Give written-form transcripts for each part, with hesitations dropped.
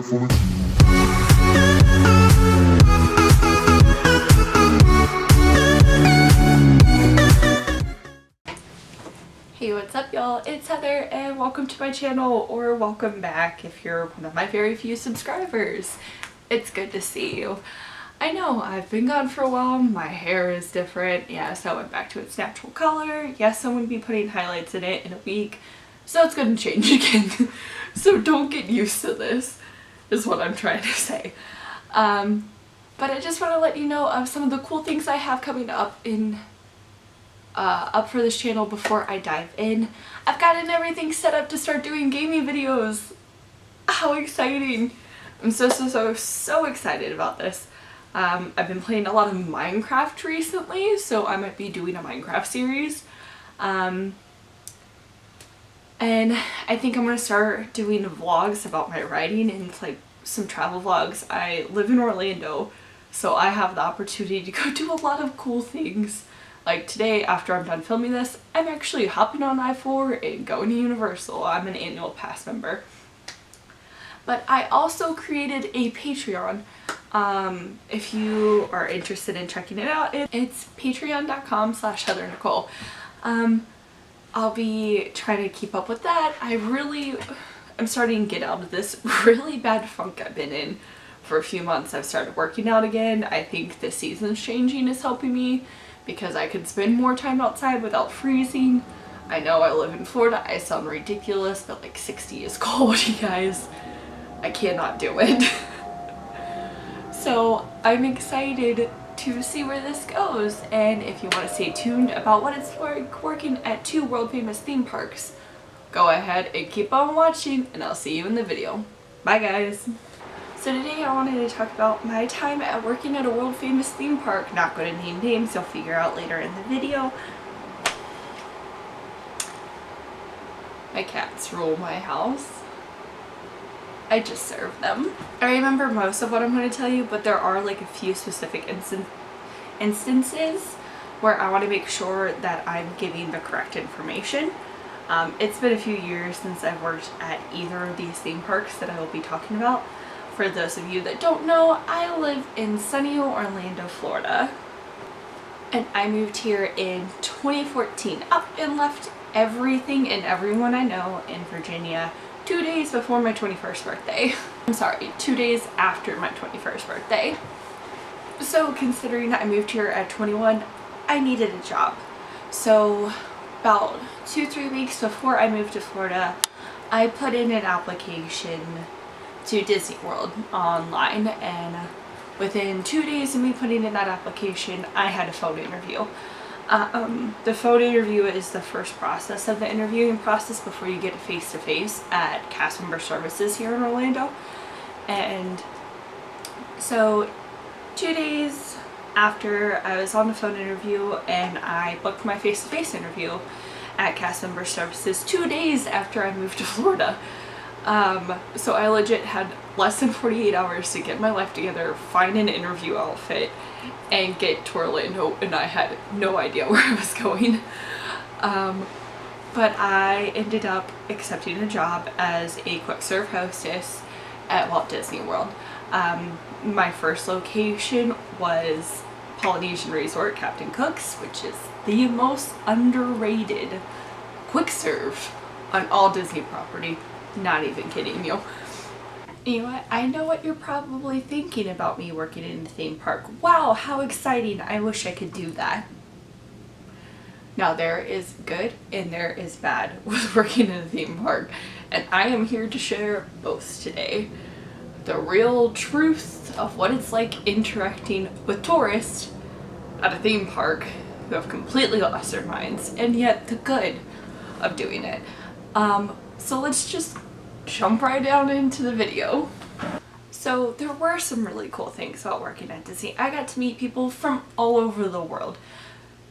careful. Hey, what's up y'all? It's Heather and welcome to my channel, or welcome back if you're one of my very few subscribers. It's good to see you. I know I've been gone for a while, my hair is different. Yes, I went back to its natural color. Yes, I'm going to be putting highlights in it in a week, so it's going to change again. So don't get used to this, is what I'm trying to say. But I just want to let you know of some of the cool things I have coming up up for this channel before I dive in. I've gotten everything set up to start doing gaming videos. How exciting! I'm so excited about this. I've been playing a lot of Minecraft recently, so I might be doing a Minecraft series. And I think I'm going to start doing vlogs about my writing and like some travel vlogs. I live in Orlando, so I have the opportunity to go do a lot of cool things. Like today, after I'm done filming this, I'm actually hopping on I-4 and going to Universal. I'm an annual pass member. But I also created a Patreon. If you are interested in checking it out, it's patreon.com/HeatherNicole. I'll be trying to keep up with that. I'm starting to get out of this really bad funk I've been in for a few months. I've started working out again. I think the season's changing is helping me, because I can spend more time outside without freezing. I know I live in Florida, I sound ridiculous, but like 60 is cold, you guys. I cannot do it. So I'm excited to see where this goes, and if you want to stay tuned about what it's like working at 2 world famous theme parks, go ahead and keep on watching, and I'll see you in the video. Bye guys! So today I wanted to talk about my time at working at a world famous theme park. Not going to name names, you'll figure out later in the video. My cats rule my house. I just serve them. I remember most of what I'm going to tell you, but there are like a few specific instances where I want to make sure that I'm giving the correct information. It's been a few years since I've worked at either of these theme parks that I will be talking about. For those of you that don't know, I live in sunny Orlando, Florida. And I moved here in 2014, up and left everything and everyone I know in Virginia 2 days before my 21st birthday. I'm sorry, 2 days after my 21st birthday. So considering I moved here at 21, I needed a job. So about 2-3 weeks before I moved to Florida, I put in an application to Disney World online, and within 2 days of me putting in that application, I had a phone interview. The phone interview is the first process of the interviewing process before you get a face-to-face at cast member services here in Orlando. And so 2 days after I was on the phone interview, and I booked my face-to-face interview at cast member services 2 days after I moved to Florida. So I legit had less than 48 hours to get my life together, find an interview outfit, and get to Orlando, and I had no idea where I was going. But I ended up accepting a job as a quick serve hostess at Walt Disney World. My first location was Polynesian Resort Captain Cook's, which is the most underrated quick serve on all Disney property. Not even kidding you. You know what? I know what you're probably thinking about me working in a theme park. Wow, how exciting. I wish I could do that. Now there is good and there is bad with working in a theme park, and I am here to share both today. The real truth of what it's like interacting with tourists at a theme park who have completely lost their minds, and yet the good of doing it. So let's just jump right down into the video. So there were some really cool things about working at Disney. I got to meet people from all over the world.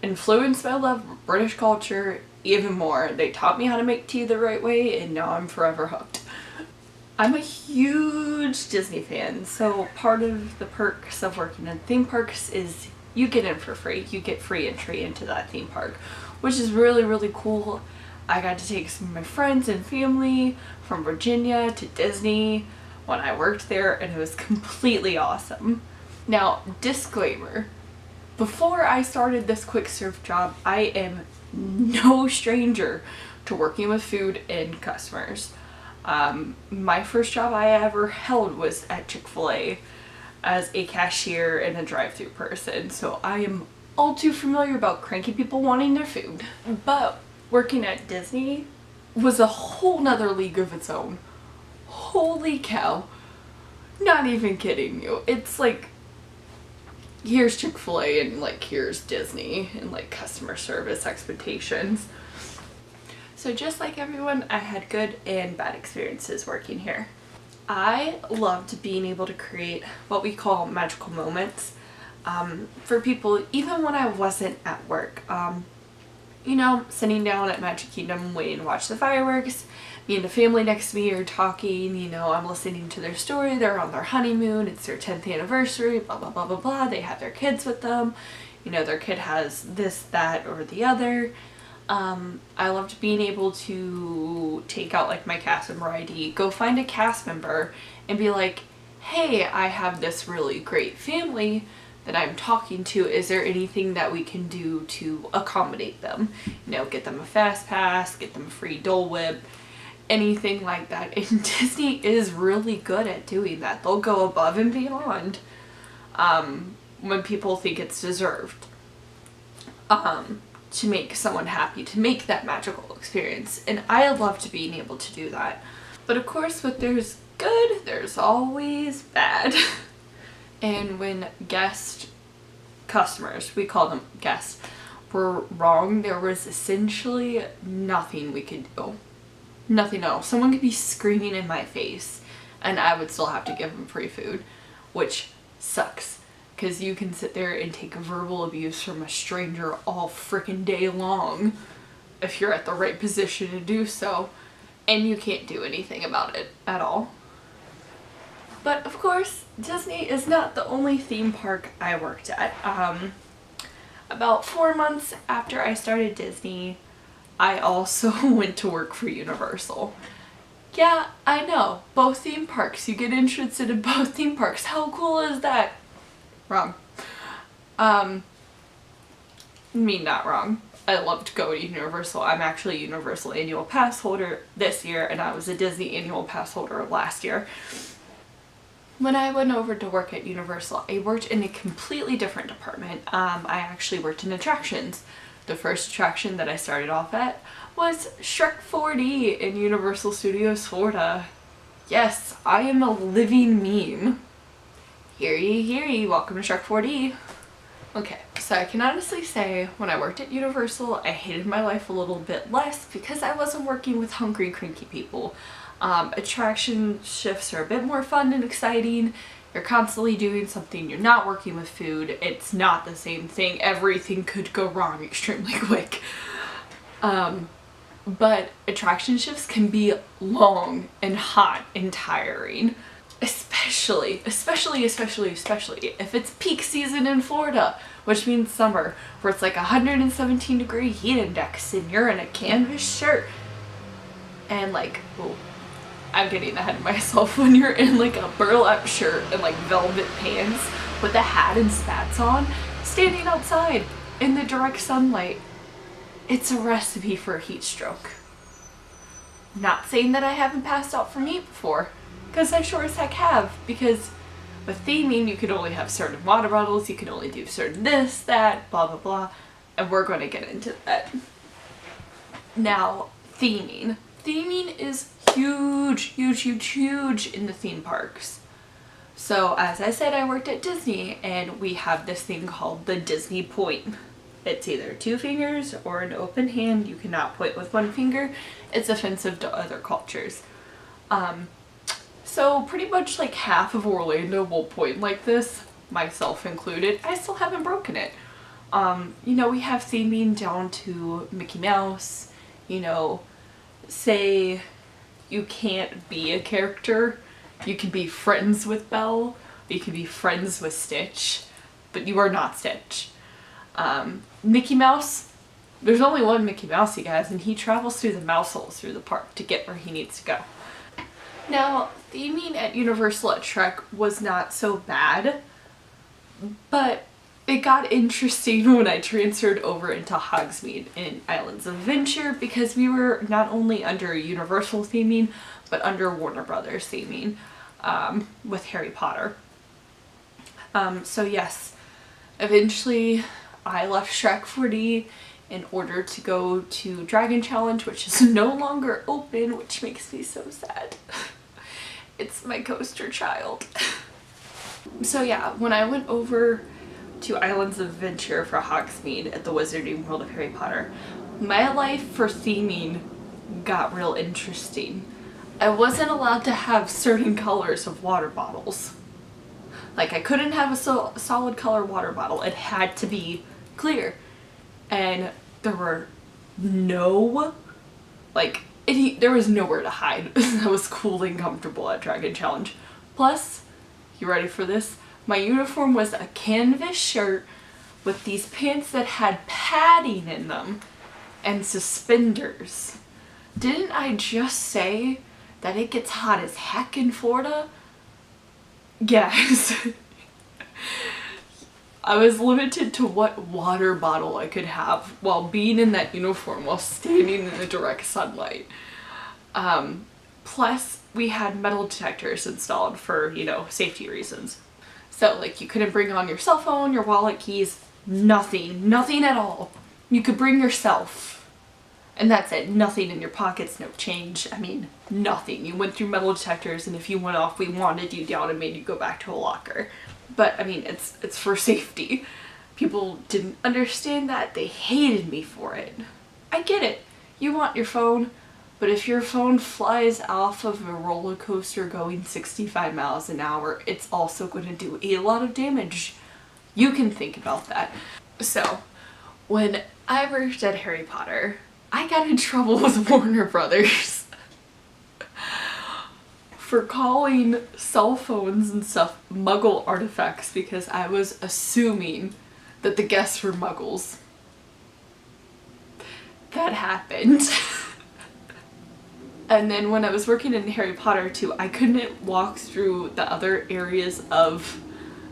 Influenced by love of British culture even more. They taught me how to make tea the right way, and now I'm forever hooked. I'm a huge Disney fan, so part of the perks of working in theme parks is you get in for free. You get free entry into that theme park, which is really, really cool. I got to take some of my friends and family from Virginia to Disney when I worked there, and it was completely awesome. Now, disclaimer, before I started this quick serve job, I am no stranger to working with food and customers. My first job I ever held was at Chick-fil-A as a cashier and a drive-thru person, so I am all too familiar about cranky people wanting their food. But working at Disney was a whole nother league of its own. Holy cow. Not even kidding you. It's like, here's Chick-fil-A and like here's Disney and like customer service expectations. So just like everyone, I had good and bad experiences working here. I loved being able to create what we call magical moments for people even when I wasn't at work. You know, sitting down at Magic Kingdom waiting to watch the fireworks, me and the family next to me are talking, you know, I'm listening to their story, they're on their honeymoon, it's their 10th anniversary, blah blah blah blah blah, they have their kids with them, you know, their kid has this, that, or the other. I loved being able to take out like my cast member ID, go find a cast member and be like, hey, I have this really great family that I'm talking to, is there anything that we can do to accommodate them? You know, get them a fast pass, get them a free Dole Whip, anything like that. And Disney is really good at doing that. They'll go above and beyond when people think it's deserved. To make someone happy, to make that magical experience. And I loved being able to do that. But of course, when there's good, there's always bad. And when customers, we call them guests, were wrong, there was essentially nothing we could do. Nothing else. Someone could be screaming in my face and I would still have to give them free food, which sucks. Because you can sit there and take verbal abuse from a stranger all freaking day long if you're at the right position to do so, and you can't do anything about it at all. But of course, Disney is not the only theme park I worked at. About 4 months after I started Disney, I also went to work for Universal. Yeah, I know, both theme parks. You get interested in both theme parks. How cool is that? Wrong. Not wrong. I loved going to Universal. I'm actually a Universal annual pass holder this year, and I was a Disney annual pass holder last year. When I went over to work at Universal, I worked in a completely different department. I actually worked in attractions. The first attraction that I started off at was Shrek 4D in Universal Studios Florida. Yes, I am a living meme. Hear ye, welcome to Shrek 4D. Okay, so I can honestly say when I worked at Universal, I hated my life a little bit less because I wasn't working with hungry, cranky people. Attraction shifts are a bit more fun and exciting. You're constantly doing something, you're not working with food, it's not the same thing, everything could go wrong extremely quick. But attraction shifts can be long and hot and tiring. Especially if it's peak season in Florida, which means summer, where it's like 117-degree heat index and you're in a canvas shirt. And like, oh, I'm getting ahead of myself, when you're in like a burlap shirt and like velvet pants with a hat and spats on, standing outside in the direct sunlight. It's a recipe for a heat stroke. Not saying that I haven't passed out from heat before, because I sure as heck have, because with theming you can only have certain water bottles, you can only do certain this, that, blah blah blah, and we're going to get into that. Now, theming. Theming is huge in the theme parks. So as I said, I worked at Disney and we have this thing called the Disney point. It's either 2 fingers or an open hand. You cannot point with 1 finger. It's offensive to other cultures. So pretty much like half of Orlando will point like this, myself included. I still haven't broken it. You know, we have theming down to Mickey Mouse. You know, say you can't be a character. You can be friends with Belle. You can be friends with Stitch, but you are not Stitch. Mickey Mouse, there's only one Mickey Mouse, you guys, and he travels through the mouse holes through the park to get where he needs to go. Now, theming at Universal at Trek was not so bad, but it got interesting when I transferred over into Hogsmeade in Islands of Adventure, because we were not only under Universal theming, but under Warner Brothers theming with Harry Potter. So yes, eventually I left Shrek 4D in order to go to Dragon Challenge, which is no longer open, which makes me so sad. It's my coaster child. So yeah, when I went over to Islands of Adventure for Hogsmeade at the Wizarding World of Harry Potter, my life for theming got real interesting. I wasn't allowed to have certain colors of water bottles. Like, I couldn't have a solid color water bottle. It had to be clear. And there were no, like, there was nowhere to hide. I was cool and comfortable at Dragon Challenge. Plus, you ready for this? My uniform was a canvas shirt with these pants that had padding in them and suspenders. Didn't I just say that it gets hot as heck in Florida? Yes. I was limited to what water bottle I could have while being in that uniform, while standing in the direct sunlight. Plus, we had metal detectors installed for, you know, safety reasons. So, like, you couldn't bring on your cell phone, your wallet, keys, nothing at all. You could bring yourself. And that's it. Nothing in your pockets, no change. I mean, nothing. You went through metal detectors, and if you went off, we wanted you down and made you go back to a locker. But, I mean, it's for safety. People didn't understand that. They hated me for it. I get it. You want your phone, but if your phone flies off of a roller coaster going 65 miles an hour, it's also going to do a lot of damage. You can think about that. So, when I worked at Harry Potter, I got in trouble with Warner Brothers for calling cell phones and stuff Muggle artifacts because I was assuming that the guests were Muggles. That happened. And then when I was working in Harry Potter too, I couldn't walk through the other areas of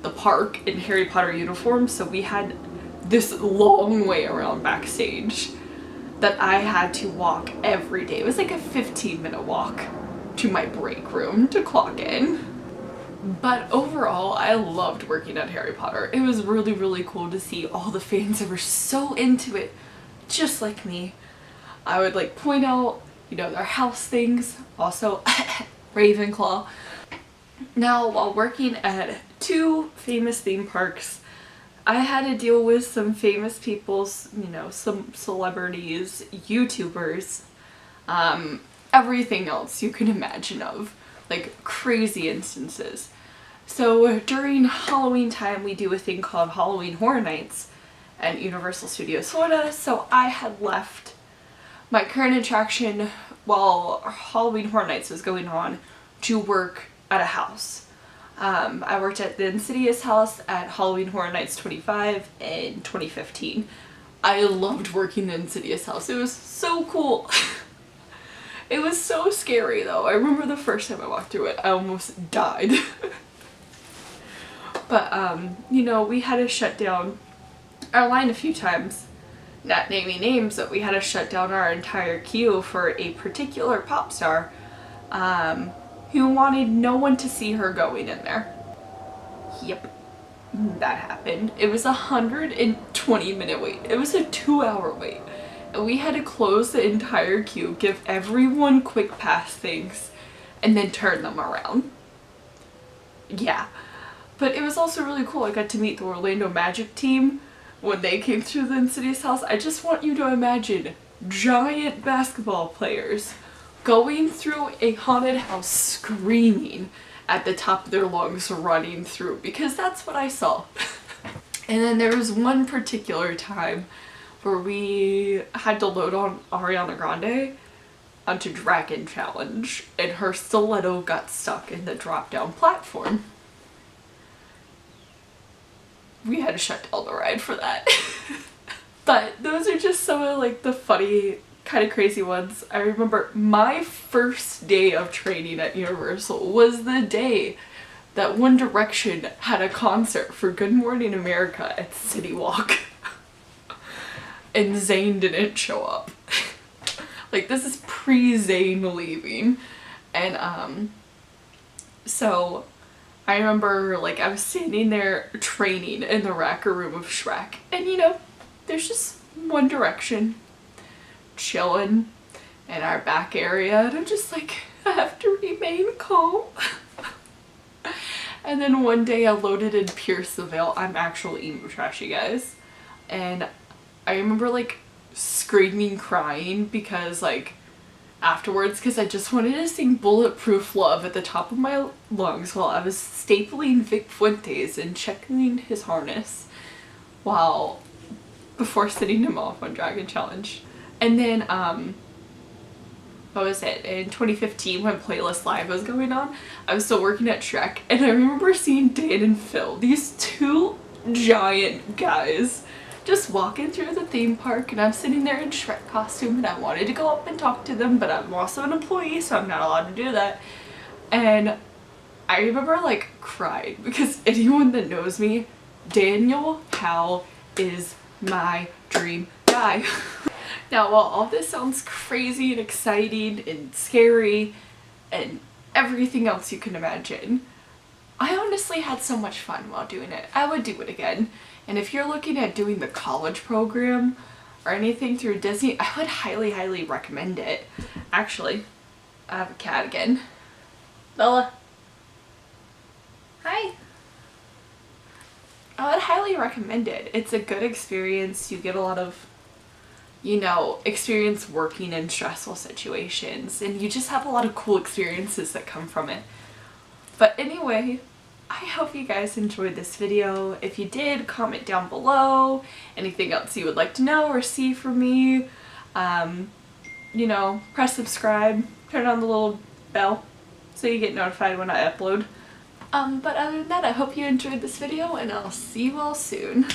the park in Harry Potter uniforms, so we had this long way around backstage that I had to walk every day. It was like a 15-minute walk to my break room to clock in. But overall, I loved working at Harry Potter. It was really, really cool to see all the fans that were so into it, just like me. I would like point out, you know, their house things, also Ravenclaw. Now, while working at two famous theme parks, I had to deal with some famous people's, you know, some celebrities, YouTubers, everything else you can imagine of, like crazy instances. So during Halloween time, we do a thing called Halloween Horror Nights at Universal Studios Florida, so I had left my current attraction while Halloween Horror Nights was going on to work at a house. I worked at the Insidious house at Halloween Horror Nights 25 in 2015. I loved working the Insidious house. It was so cool. It was so scary though. I remember the first time I walked through it, I almost died. But, you know, we had to shut down our line a few times. Not naming names, but we had to shut down our entire queue for a particular pop star who wanted no one to see her going in there. Yep, that happened. It was a 120-minute wait. It was a 2-hour wait. And we had to close the entire queue, give everyone quick pass things, and then turn them around. Yeah. But it was also really cool. I got to meet the Orlando Magic team when they came through the Insidious house. I just want you to imagine giant basketball players going through a haunted house screaming at the top of their lungs, running through, because that's what I saw. And then there was one particular time where we had to load on Ariana Grande onto Dragon Challenge, and her stiletto got stuck in the drop-down platform. We had to shut down the ride for that. But those are just some of like the funny kind of crazy ones. I remember my first day of training at Universal was the day that One Direction had a concert for Good Morning America at City Walk. And Zayn didn't show up. Like, this is pre-Zayn leaving. And so I remember, like, I was standing there training in the Wrecker Room of Shrek, and you know, there's just One Direction chilling in our back area, and I'm just like, I have to remain calm. And then one day I loaded in Pierce the Veil. I'm actual emo trash, you guys. And I remember like screaming, crying because like afterwards, because I just wanted to sing Bulletproof Love at the top of my lungs while I was stapling Vic Fuentes and checking his harness before sending him off on Dragon Challenge. And then what was it, in 2015 when Playlist Live was going on, I was still working at Shrek, and I remember seeing Dan and Phil, these two giant guys, just walking through the theme park, and I'm sitting there in Shrek costume, and I wanted to go up and talk to them, but I'm also an employee, so I'm not allowed to do that. And I remember like crying, because anyone that knows me, Daniel Howell is my dream guy. Now, while all this sounds crazy and exciting and scary and everything else you can imagine, I honestly had so much fun while doing it. I would do it again. And if you're looking at doing the college program or anything through Disney, I would highly, highly recommend it. Actually, I have a cat again. Bella. Hi. I would highly recommend it. It's a good experience. You get a lot of, you know, experience working in stressful situations, and you just have a lot of cool experiences that come from it. But anyway, I hope you guys enjoyed this video. If you did, comment down below anything else you would like to know or see from me. You know, press subscribe, turn on the little bell so you get notified when I upload. But other than that, I hope you enjoyed this video, and I'll see you all soon.